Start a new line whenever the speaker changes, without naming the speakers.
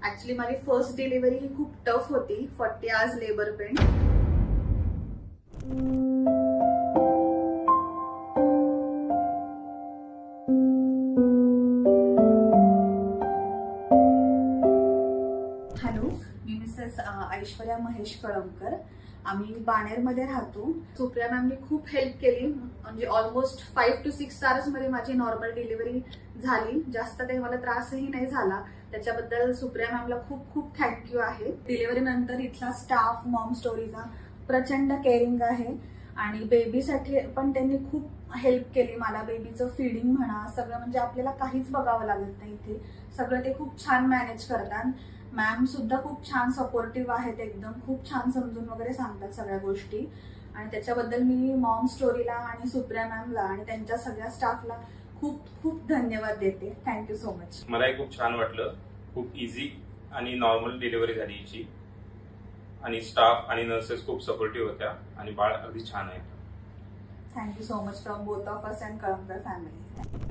Actually माझी first delivery ही खूप tough होती. 40 आवर्स लेबर पेन. हॅलो, मी मिसेस ऐश्वर्या महेश कळमकर. आम्ही बाणेरमध्ये राहतो. सुप्रिया मॅमनी खूप हेल्प केली. म्हणजे ऑलमोस्ट 5 to 6 आवर्स मध्ये माझी नॉर्मल डिलिव्हरी झाली. जास्त काही मला त्रासही नाही झाला. त्याच्याबद्दल सुप्रिया मॅमला खूप खूप थँक्यू आहे. डिलिव्हरी नंतर इथला स्टाफ मॉम स्टोरीचा प्रचंड केअरिंग आहे आणि बेबीसाठी पण त्यांनी खूप हेल्प केली मला. बेबीचं फीडिंग म्हणा, सगळं म्हणजे आपल्याला काहीच बघावं लागत नाही. इथे सगळं ते खूप छान मॅनेज करतात. मॅम सुद्धा खूप छान सपोर्टिव्ह आहेत. एकदम खूप छान समजून वगैरे सांगतात सगळ्या गोष्टी. आणि त्याच्याबद्दल मी मॉम स्टोरीला आणि सुप्रिया मॅमला आणि त्यांच्या सगळ्या स्टाफला खूप खूप धन्यवाद देते. Thank you so much.
मलाही खूप छान वाटलं. खूप इझी आणि नॉर्मल डिलिव्हरी झाली हिची आणि स्टाफ आणि नर्सेस खूप सपोर्टिव्ह होत्या आणि बाळ अगदी छान आहे.
Thank you so much from both of us and Kalamkar family.